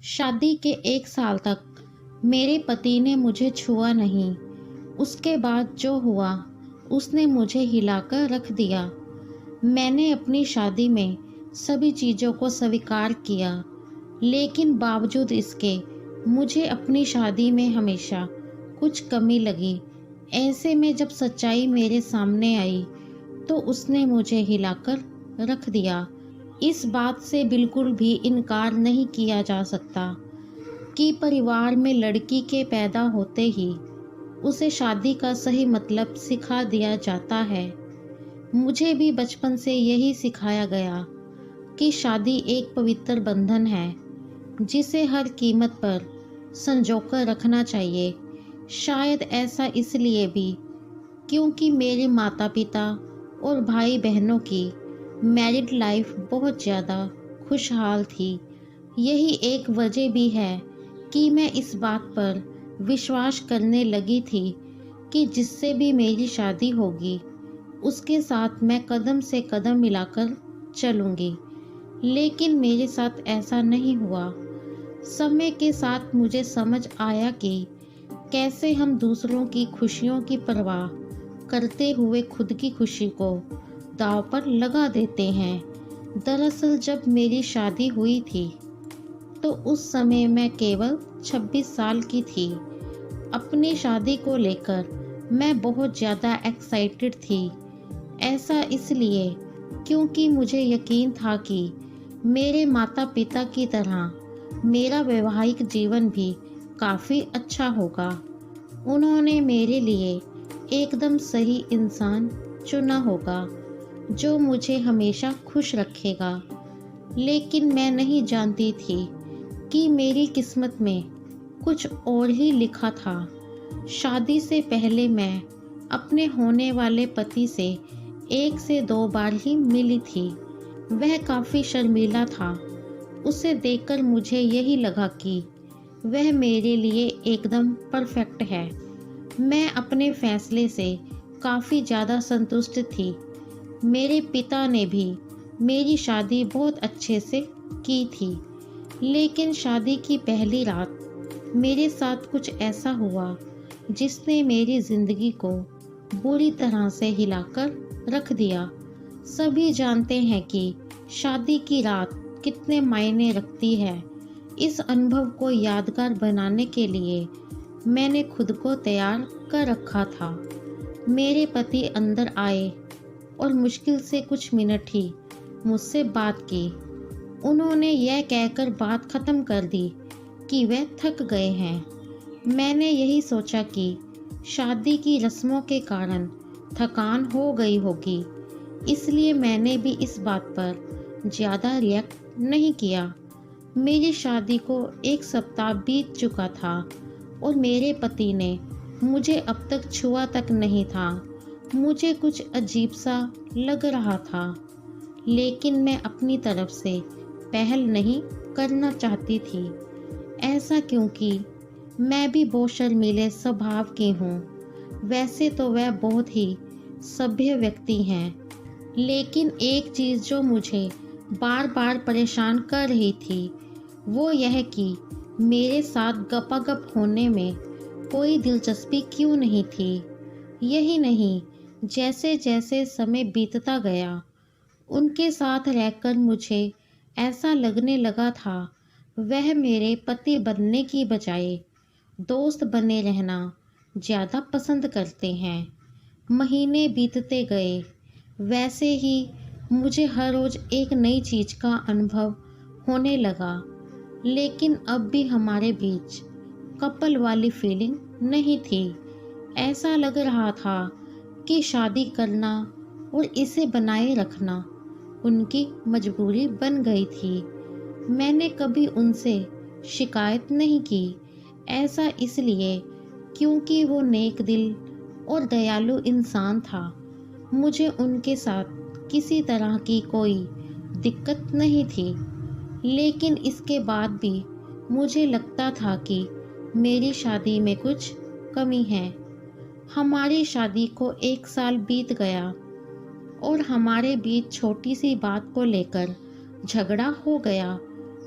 शादी के 1 साल तक मेरे पति ने मुझे छुआ नहीं। उसके बाद जो हुआ उसने मुझे हिलाकर रख दिया। मैंने अपनी शादी में सभी चीज़ों को स्वीकार किया, लेकिन बावजूद इसके मुझे अपनी शादी में हमेशा कुछ कमी लगी। ऐसे में जब सच्चाई मेरे सामने आई तो उसने मुझे हिलाकर रख दिया। इस बात से बिल्कुल भी इनकार नहीं किया जा सकता कि परिवार में लड़की के पैदा होते ही उसे शादी का सही मतलब सिखा दिया जाता है। मुझे भी बचपन से यही सिखाया गया कि शादी एक पवित्र बंधन है जिसे हर कीमत पर संजोकर रखना चाहिए। शायद ऐसा इसलिए भी क्योंकि मेरे माता पिता और भाई बहनों की मैरिड लाइफ बहुत ज़्यादा खुशहाल थी। यही एक वजह भी है कि मैं इस बात पर विश्वास करने लगी थी कि जिससे भी मेरी शादी होगी उसके साथ मैं कदम से कदम मिलाकर चलूँगी। लेकिन मेरे साथ ऐसा नहीं हुआ। समय के साथ मुझे समझ आया कि कैसे हम दूसरों की खुशियों की परवाह करते हुए खुद की खुशी को दांव पर लगा देते हैं। दरअसल जब मेरी शादी हुई थी तो उस समय मैं केवल 26 साल की थी। अपनी शादी को लेकर मैं बहुत ज़्यादा एक्साइटेड थी। ऐसा इसलिए क्योंकि मुझे यकीन था कि मेरे माता पिता की तरह मेरा वैवाहिक जीवन भी काफ़ी अच्छा होगा। उन्होंने मेरे लिए एकदम सही इंसान चुना होगा जो मुझे हमेशा खुश रखेगा। लेकिन मैं नहीं जानती थी कि मेरी किस्मत में कुछ और ही लिखा था। शादी से पहले मैं अपने होने वाले पति से 1 से 2 बार ही मिली थी। वह काफ़ी शर्मीला था। उसे देखकर मुझे यही लगा कि वह मेरे लिए एकदम परफेक्ट है। मैं अपने फैसले से काफ़ी ज़्यादा संतुष्ट थी। मेरे पिता ने भी मेरी शादी बहुत अच्छे से की थी। लेकिन शादी की पहली रात मेरे साथ कुछ ऐसा हुआ जिसने मेरी ज़िंदगी को बुरी तरह से हिलाकर रख दिया। सभी जानते हैं कि शादी की रात कितने मायने रखती है। इस अनुभव को यादगार बनाने के लिए मैंने खुद को तैयार कर रखा था। मेरे पति अंदर आए और मुश्किल से कुछ मिनट ही मुझसे बात की। उन्होंने यह कहकर बात ख़त्म कर दी कि वे थक गए हैं। मैंने यही सोचा कि शादी की रस्मों के कारण थकान हो गई होगी, इसलिए मैंने भी इस बात पर ज़्यादा रिएक्ट नहीं किया। मेरी शादी को 1 सप्ताह बीत चुका था और मेरे पति ने मुझे अब तक छुआ तक नहीं था। मुझे कुछ अजीब सा लग रहा था, लेकिन मैं अपनी तरफ से पहल नहीं करना चाहती थी। ऐसा क्योंकि मैं भी बहुत शर्मीले स्वभाव की हूँ। वैसे तो वह बहुत ही सभ्य व्यक्ति हैं, लेकिन एक चीज़ जो मुझे बार बार परेशान कर रही थी वो यह कि मेरे साथ गपागप होने में कोई दिलचस्पी क्यों नहीं थी। यही नहीं, जैसे जैसे समय बीतता गया उनके साथ रहकर मुझे ऐसा लगने लगा था वह मेरे पति बनने की बजाय दोस्त बने रहना ज़्यादा पसंद करते हैं। महीने बीतते गए, वैसे ही मुझे हर रोज़ एक नई चीज़ का अनुभव होने लगा। लेकिन अब भी हमारे बीच कपल वाली फीलिंग नहीं थी। ऐसा लग रहा था कि शादी करना और इसे बनाए रखना उनकी मजबूरी बन गई थी। मैंने कभी उनसे शिकायत नहीं की। ऐसा इसलिए क्योंकि वो नेक दिल और दयालु इंसान था। मुझे उनके साथ किसी तरह की कोई दिक्कत नहीं थी। लेकिन इसके बाद भी मुझे लगता था कि मेरी शादी में कुछ कमी है। हमारी शादी को 1 साल बीत गया और हमारे बीच छोटी सी बात को लेकर झगड़ा हो गया,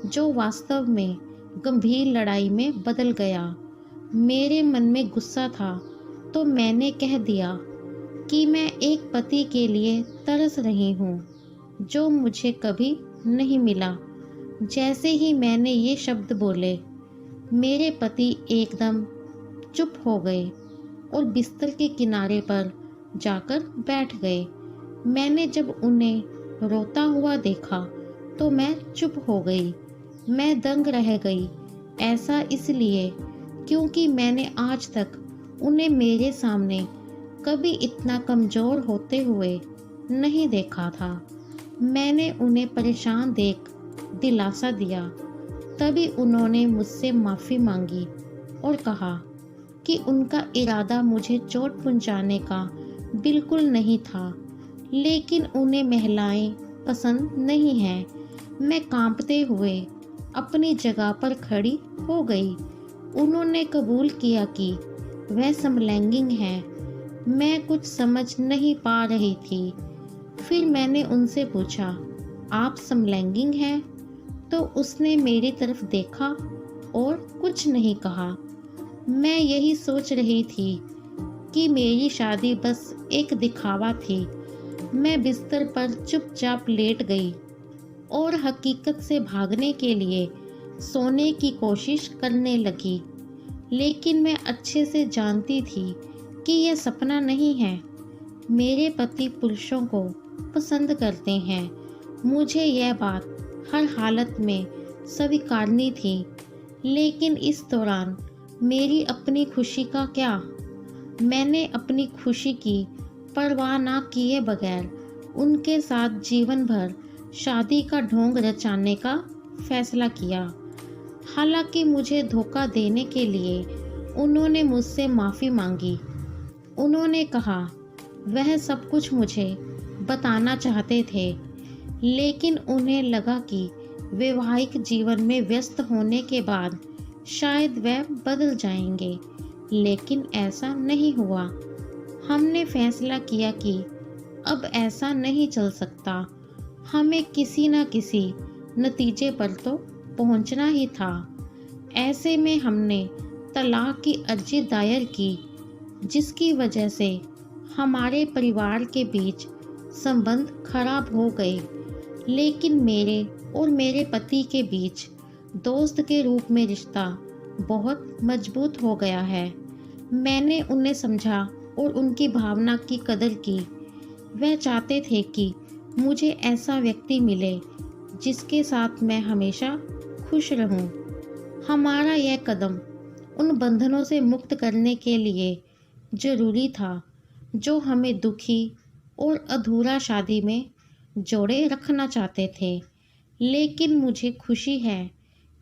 जो वास्तव में गंभीर लड़ाई में बदल गया। मेरे मन में गुस्सा था तो मैंने कह दिया कि मैं एक पति के लिए तरस रही हूँ जो मुझे कभी नहीं मिला। जैसे ही मैंने ये शब्द बोले, मेरे पति एकदम चुप हो गए और बिस्तर के किनारे पर जाकर बैठ गए। मैंने जब उन्हें रोता हुआ देखा तो मैं चुप हो गई। मैं दंग रह गई। ऐसा इसलिए क्योंकि मैंने आज तक उन्हें मेरे सामने कभी इतना कमज़ोर होते हुए नहीं देखा था। मैंने उन्हें परेशान देख दिलासा दिया। तभी उन्होंने मुझसे माफ़ी मांगी और कहा कि उनका इरादा मुझे चोट पहुंचाने का बिल्कुल नहीं था, लेकिन उन्हें महिलाएं पसंद नहीं हैं। मैं कांपते हुए अपनी जगह पर खड़ी हो गई। उन्होंने कबूल किया कि वह समलैंगिक हैं। मैं कुछ समझ नहीं पा रही थी। फिर मैंने उनसे पूछा, आप समलैंगिक हैं? तो उसने मेरी तरफ देखा और कुछ नहीं कहा। मैं यही सोच रही थी कि मेरी शादी बस एक दिखावा थी। मैं बिस्तर पर चुपचाप लेट गई और हकीकत से भागने के लिए सोने की कोशिश करने लगी। लेकिन मैं अच्छे से जानती थी कि यह सपना नहीं है। मेरे पति पुरुषों को पसंद करते हैं। मुझे यह बात हर हालत में स्वीकारनी थी। लेकिन इस दौरान मेरी अपनी खुशी का क्या? मैंने अपनी खुशी की परवाह न किए बगैर उनके साथ जीवन भर शादी का ढोंग रचाने का फैसला किया। हालांकि मुझे धोखा देने के लिए उन्होंने मुझसे माफ़ी मांगी। उन्होंने कहा वह सब कुछ मुझे बताना चाहते थे, लेकिन उन्हें लगा कि वैवाहिक जीवन में व्यस्त होने के बाद शायद वह बदल जाएंगे। लेकिन ऐसा नहीं हुआ। हमने फैसला किया कि अब ऐसा नहीं चल सकता। हमें किसी न किसी नतीजे पर तो पहुंचना ही था। ऐसे में हमने तलाक की अर्जी दायर की, जिसकी वजह से हमारे परिवार के बीच संबंध खराब हो गए। लेकिन मेरे और मेरे पति के बीच दोस्त के रूप में रिश्ता बहुत मजबूत हो गया है। मैंने उन्हें समझा और उनकी भावना की कदर की। वह चाहते थे कि मुझे ऐसा व्यक्ति मिले जिसके साथ मैं हमेशा खुश रहूं। हमारा यह कदम उन बंधनों से मुक्त करने के लिए ज़रूरी था जो हमें दुखी और अधूरा शादी में जोड़े रखना चाहते थे। लेकिन मुझे खुशी है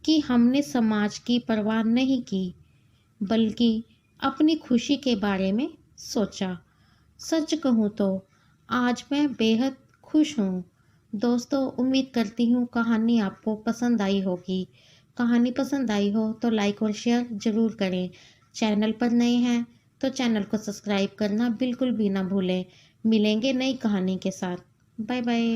कि हमने समाज की परवाह नहीं की, बल्कि अपनी खुशी के बारे में सोचा। सच कहूँ तो आज मैं बेहद खुश हूँ। दोस्तों, उम्मीद करती हूँ कहानी आपको पसंद आई होगी। कहानी पसंद आई हो तो लाइक और शेयर ज़रूर करें। चैनल पर नए हैं तो चैनल को सब्सक्राइब करना बिल्कुल भी ना भूलें। मिलेंगे नई कहानी के साथ। Bye bye.